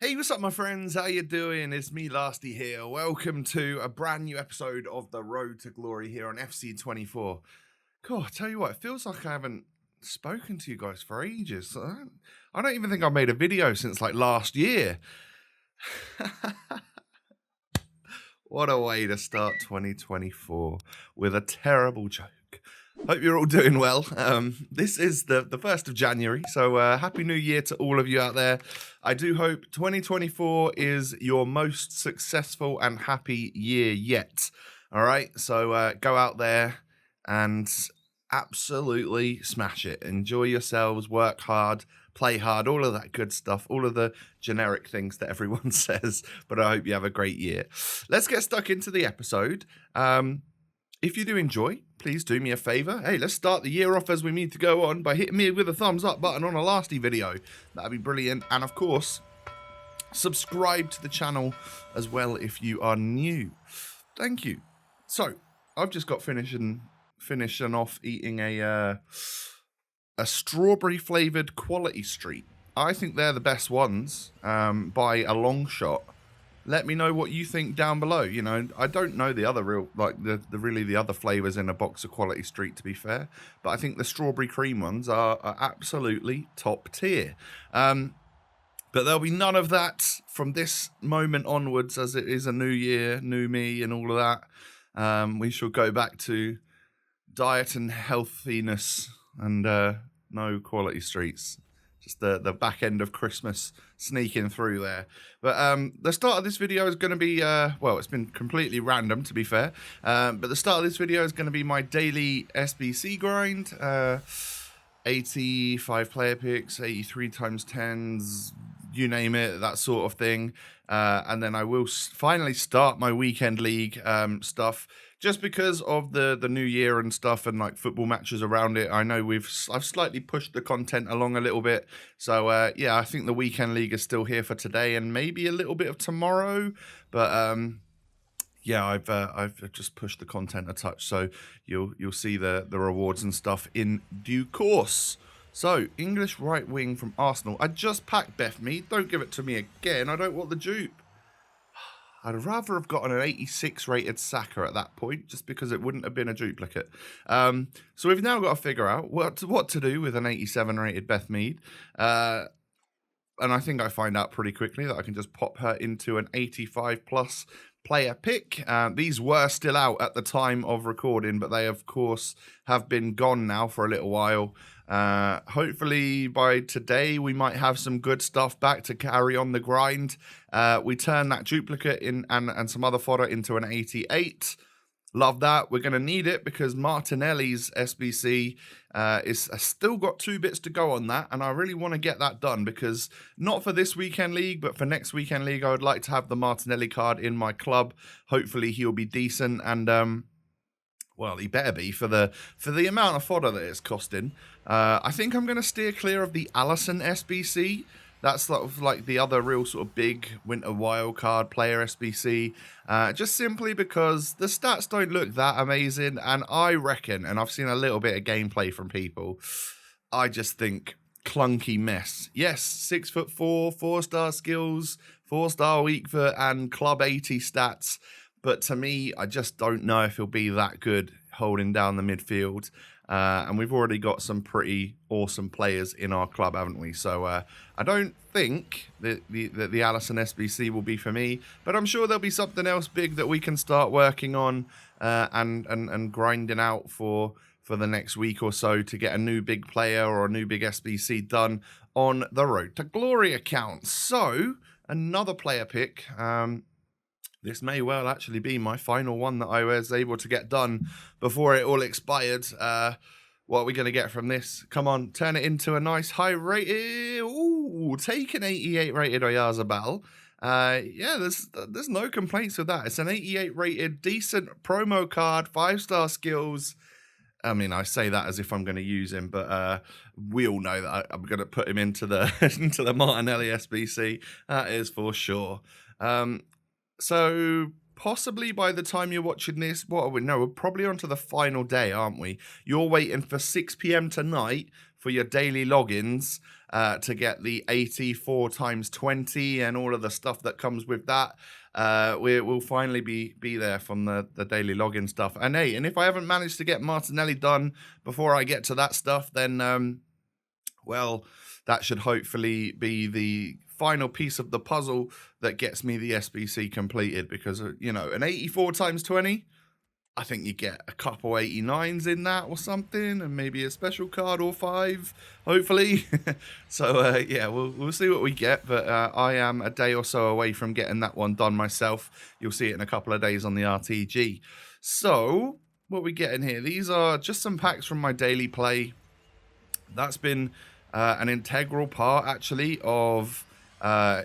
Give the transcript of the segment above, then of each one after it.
Hey, what's up, my friends? How you doing? It's me, Lasty here. Welcome to a brand new episode of The Road to Glory here on FC24. God, I tell you what, it feels like I haven't spoken to you guys for ages. I don't even think I made a video since like last year. What a way to start 2024 with a terrible joke. Hope you're all doing well. This is the 1st of January, so Happy New Year to all of you out there. I do hope 2024 is your most successful and happy year yet. All right, so go out there and absolutely smash it. Enjoy yourselves, work hard, play hard, all of that good stuff, all of the generic things that everyone says, but I hope you have a great year. Let's get stuck into the episode. If you do enjoy, please do me a favor. Hey, let's start the year off as we need to go on by hitting me with a thumbs up button on a lasty video. That'd be brilliant. And of course, subscribe to the channel as well if you are new. Thank you. So, I've just got finishing off eating a strawberry flavored Quality Street. I think they're the best ones by a long shot. Let me know what you think down below. You know, I don't know the other the other flavors in a box of Quality Street, to be fair, but I think the strawberry cream ones are absolutely top tier. But there'll be none of that from this moment onwards, as it is a new year, new me, and all of that. We shall go back to diet and healthiness and no Quality Streets. Just the back end of Christmas sneaking through there. But the start of this video is going to be, well, it's been completely random, to be fair. But the start of this video is going to be my daily SBC grind. 85 player picks, 83 times 10s, you name it, that sort of thing. And then I will finally start my weekend league stuff. Just because of the new year and stuff and like football matches around it, I know I've slightly pushed the content along a little bit. So yeah, I think the weekend league is still here for today and maybe a little bit of tomorrow. But yeah, I've just pushed the content a touch, so you'll see the rewards and stuff in due course. So English right wing from Arsenal. I just packed Beth Mead. Don't give it to me again. I don't want the dupe. I'd rather have gotten an 86 rated Saka at that point, just because it wouldn't have been a duplicate. So we've now got to figure out what to do with an 87 rated Beth Mead. And I think I find out pretty quickly that I can just pop her into an 85 plus player pick. These were still out at the time of recording, but they of course have been gone now for a little while. Hopefully by today we might have some good stuff back to carry on the grind. We turn that duplicate in and some other fodder into an 88. Love that. We're going to need it because Martinelli's SBC is still got 2 bits to go on that, and I really want to get that done because not for this weekend league, but for next weekend league, I would like to have the Martinelli card in my club. Hopefully he'll be decent, and well, he better be for the amount of fodder that it's costing. I think I'm going to steer clear of the Allison SBC. That's sort of like the other real sort of big winter wildcard player SBC. Just simply because the stats don't look that amazing. And I reckon, and I've seen a little bit of gameplay from people, I just think clunky mess. Yes, 6'4", 4-star skills, 4-star weak foot, and club 80 stats. But to me, I just don't know if he'll be that good holding down the midfield. And we've already got some pretty awesome players in our club, haven't we? So I don't think that the Allison SBC will be for me, but I'm sure there'll be something else big that we can start working on and grinding out for the next week or so to get a new big player or a new big SBC done on the Road to Glory account. So another player pick. This may well actually be my final one that I was able to get done before it all expired. What are we going to get from this? Come on, turn it into a nice high rated. Ooh, take an 88 rated Oyarzabal. Yeah, there's no complaints with that. It's an 88 rated, decent promo card, 5-star skills. I mean, I say that as if I'm going to use him, but we all know that I'm going to put him into the into the Martinelli SBC. That is for sure. So possibly by the time you're watching this, what are we? No, we're probably on to the final day, aren't we? You're waiting for 6 p.m. tonight for your daily logins to get the 84 times 20 and all of the stuff that comes with that. We'll finally be there from the daily login stuff. And hey, and if I haven't managed to get Martinelli done before I get to that stuff, then well, that should hopefully be the final piece of the puzzle that gets me the SBC completed, because, you know, an 84 times 20, I think you get a couple 89s in that or something, and maybe a special card or 5, hopefully. So, yeah, we'll see what we get, but I am a day or so away from getting that one done myself. You'll see it in a couple of days on the RTG. So, what we get in here? These are just some packs from my daily play. That's been an integral part, actually, of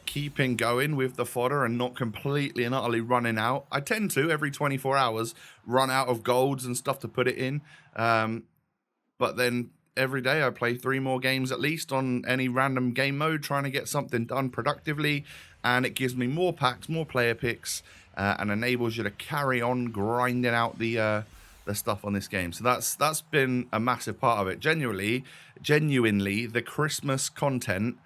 keeping going with the fodder and not completely and utterly running out. I tend to, every 24 hours, run out of golds and stuff to put it in. But then every day I play 3 more games at least on any random game mode, trying to get something done productively. And it gives me more packs, more player picks, and enables you to carry on grinding out the stuff on this game. So that's been a massive part of it. Genuinely, the Christmas content,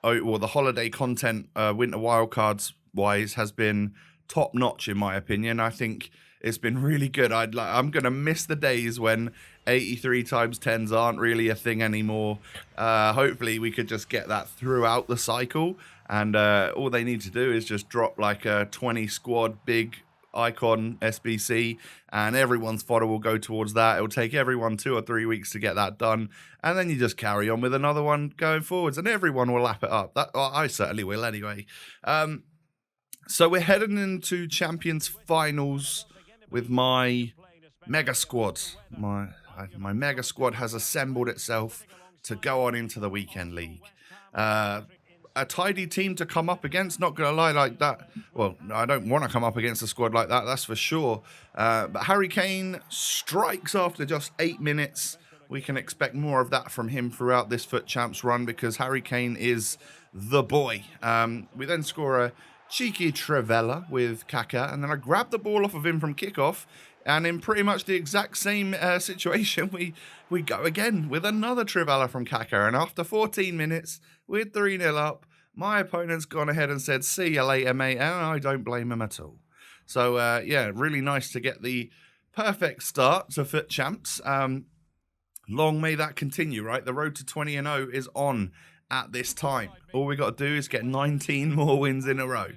or the holiday content, winter wildcards wise, has been top notch in my opinion. I think it's been really good. I'm gonna miss the days when 83 times 10s aren't really a thing anymore. Hopefully we could just get that throughout the cycle, and all they need to do is just drop like a 20 squad big icon SBC, and everyone's fodder will go towards that. It'll take everyone 2 or 3 weeks to get that done, and then you just carry on with another one going forwards, and everyone will lap it up. Well, I certainly will anyway. So we're heading into Champions Finals with my mega squad. My mega squad has assembled itself to go on into the weekend league. A tidy team to come up against, not going to lie, like that. Well, I don't want to come up against a squad like that, that's for sure. But Harry Kane strikes after just 8 minutes. We can expect more of that from him throughout this FUT Champs run, because Harry Kane is the boy. We then score a cheeky Trivela with Kaka, and then I grab the ball off of him from kickoff, and in pretty much the exact same situation, we go again with another Trivela from Kaka, and after 14 minutes, we're 3-0 up. My opponent's gone ahead and said, see you later, mate, and I don't blame him at all. So, yeah, really nice to get the perfect start to FUT Champs. Long may that continue, right? The road to 20-0 is on at this time. All we got to do is get 19 more wins in a row.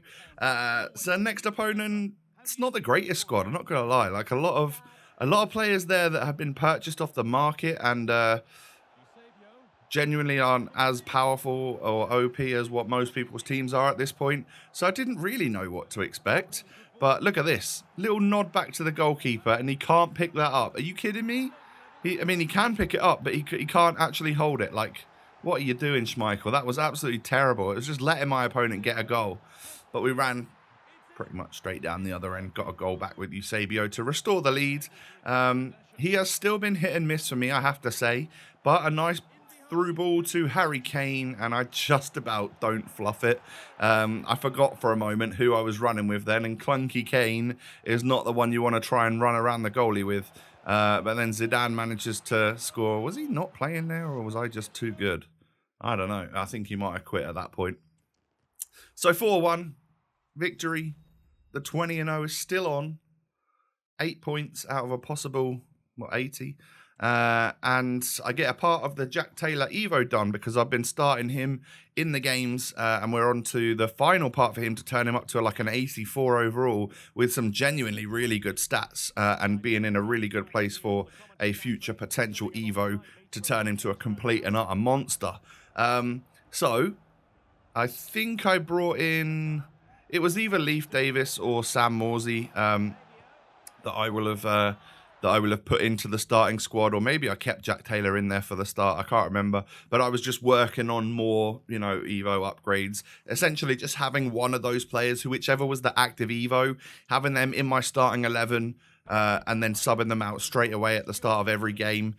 So next opponent, it's not the greatest squad, I'm not going to lie. Like a lot of players there that have been purchased off the market and genuinely aren't as powerful or OP as what most people's teams are at this point. So I didn't really know what to expect. But look at this. Little nod back to the goalkeeper, and he can't pick that up. Are you kidding me? He can pick it up, but he can't actually hold it. Like, what are you doing, Schmeichel? That was absolutely terrible. It was just letting my opponent get a goal. But we ran pretty much straight down the other end, got a goal back with Eusebio to restore the lead. He has still been hit and miss for me, I have to say. But a nice through ball to Harry Kane, and I just about don't fluff it. I forgot for a moment who I was running with then, and Clunky Kane is not the one you want to try and run around the goalie with. But then Zidane manages to score. Was he not playing there, or was I just too good? I don't know. I think he might have quit at that point. So 4-1 victory. The 20-0 is still on. 8 points out of a possible 80. And I get a part of the Jack Taylor Evo done because I've been starting him in the games, and we're on to the final part for him to turn him up to like an 84 overall with some genuinely really good stats, and being in a really good place for a future potential Evo to turn him to a complete and utter monster. So I think I brought in, it was either Leif Davis or Sam Morsey that I will have put into the starting squad, or maybe I kept Jack Taylor in there for the start. I can't remember, but I was just working on more, Evo upgrades. Essentially, just having one of those players, whichever was the active Evo, having them in my starting 11, and then subbing them out straight away at the start of every game.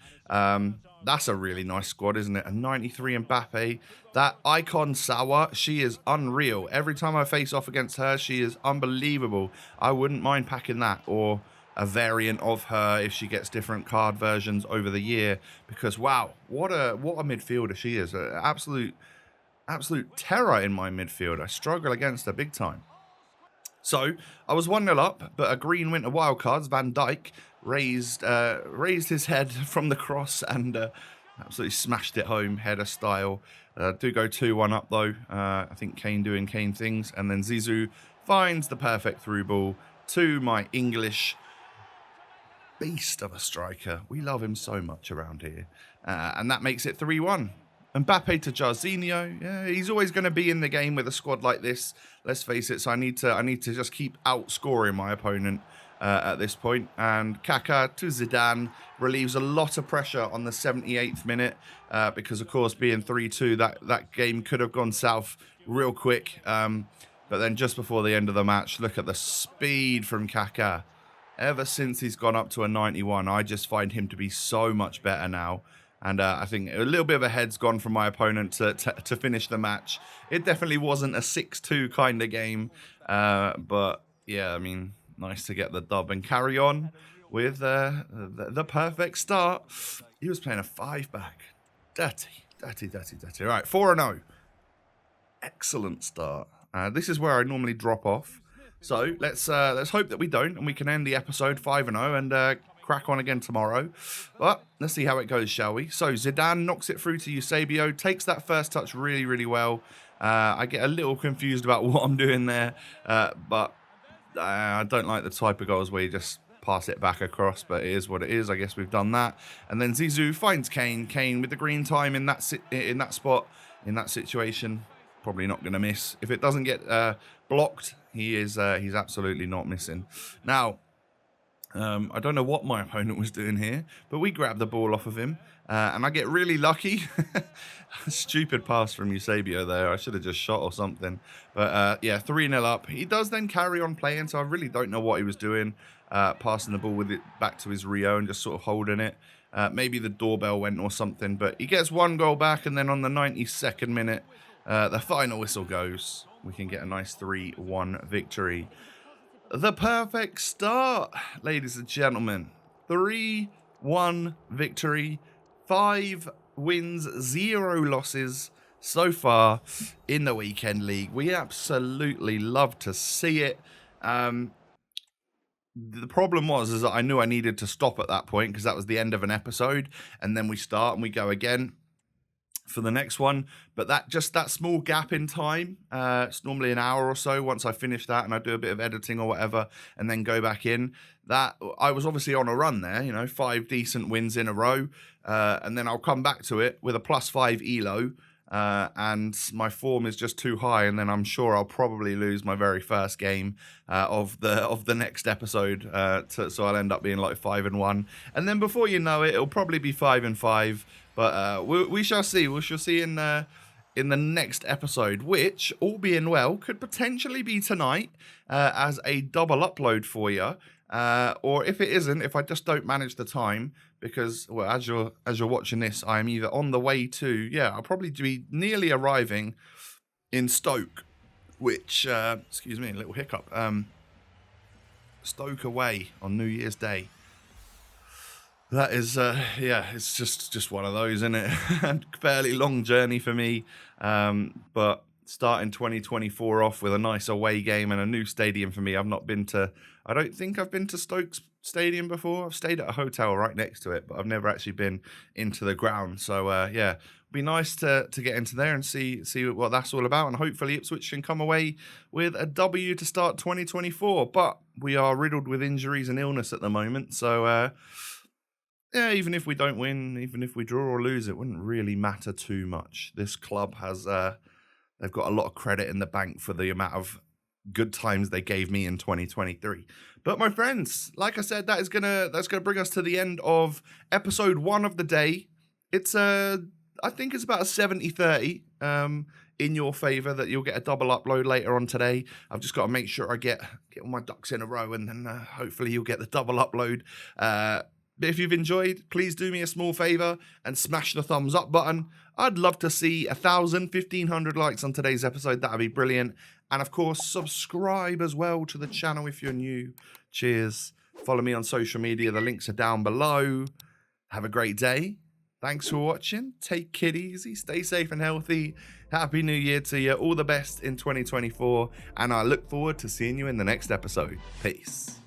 That's a really nice squad, isn't it? A 93 Mbappe. That icon Sawa, she is unreal. Every time I face off against her, she is unbelievable. I wouldn't mind packing that, or a variant of her if she gets different card versions over the year, because wow, what a midfielder she is. Absolute terror in my midfield. I struggle against her big time. So I was 1-0 up, but a green winter wildcards, Van Dijk, raised his head from the cross and absolutely smashed it home, header style. Do go 2-1 up though. I think Kane doing Kane things, and then Zizou finds the perfect through ball to my English beast of a striker. We love him so much around here, and that makes it 3-1. Mbappe to Jarzinho. Yeah, he's always going to be in the game with a squad like this. Let's face it. So I need to just keep outscoring my opponent at this point. And Kaká to Zidane relieves a lot of pressure on the 78th minute because, of course, being 3-2, that game could have gone south real quick. But then just before the end of the match, look at the speed from Kaká. Ever since he's gone up to a 91, I just find him to be so much better now. And I think a little bit of a head's gone from my opponent to finish the match. It definitely wasn't a 6-2 kind of game. But, yeah, I mean, nice to get the dub and carry on with the perfect start. He was playing a 5-back. Dirty. All right, 4-0. Excellent start. This is where I normally drop off. So let's hope that we don't, and we can end the episode 5-0 and crack on again tomorrow. But let's see how it goes, shall we? So Zidane knocks it through to Eusebio, takes that first touch really, really well. I get a little confused about what I'm doing there, but I don't like the type of goals where you just pass it back across, but it is what it is. I guess we've done that. And then Zizou finds Kane. Kane with the green time in that spot, in that situation, probably not going to miss. If it doesn't get blocked, he's absolutely not missing. Now, I don't know what my opponent was doing here, but we grabbed the ball off of him, and I get really lucky. Stupid pass from Eusebio there. I should have just shot or something. But yeah, 3-0 up. He does then carry on playing, so I really don't know what he was doing, passing the ball with it back to his Rio and just sort of holding it. Maybe the doorbell went or something, but he gets one goal back, and then on the 92nd minute, the final whistle goes. We can get a nice 3-1 victory. The perfect start, ladies and gentlemen. 3-1 victory. 5 wins, 0 losses so far in the weekend league. We absolutely love to see it. The problem is that I knew I needed to stop at that point because that was the end of an episode, and then we start and we go again for the next one. But that small gap in time, it's normally an hour or so once I finish that and I do a bit of editing or whatever and then go back in, that I was obviously on a run there, 5 decent wins in a row, and then I'll come back to it with a +5 elo, and my form is just too high, and then I'm sure I'll probably lose my very first game of the next episode, so I'll end up being like 5-1, and then before you know it, it'll probably be 5-5. But we shall see. We shall see in the next episode, which, all being well, could potentially be tonight as a double upload for you. Or if it isn't, if I just don't manage the time, because well, as you're watching this, I'm either on the way to I'll probably be nearly arriving in Stoke, which excuse me, a little hiccup. Stoke away on New Year's Day. That is, it's just one of those, isn't it? Fairly long journey for me, but starting 2024 off with a nice away game and a new stadium for me. I don't think I've been to Stoke's Stadium before. I've stayed at a hotel right next to it, but I've never actually been into the ground. So, it'd be nice to get into there and see what that's all about, and hopefully Ipswich can come away with a W to start 2024. But we are riddled with injuries and illness at the moment, so... even if we don't win, even if we draw or lose, it wouldn't really matter too much. This club has, they've got a lot of credit in the bank for the amount of good times they gave me in 2023. But my friends, like I said, that's gonna bring us to the end of episode 1 of the day. It's I think it's about a 70-30 in your favor that you'll get a double upload later on today. I've just got to make sure I get all my ducks in a row, and then hopefully you'll get the double upload. But if you've enjoyed, please do me a small favor and smash the thumbs up button. I'd love to see 1,000, 1,500 likes on today's episode. That would be brilliant. And of course, subscribe as well to the channel if you're new. Cheers. Follow me on social media. The links are down below. Have a great day. Thanks for watching. Take it easy. Stay safe and healthy. Happy New Year to you. All the best in 2024. And I look forward to seeing you in the next episode. Peace.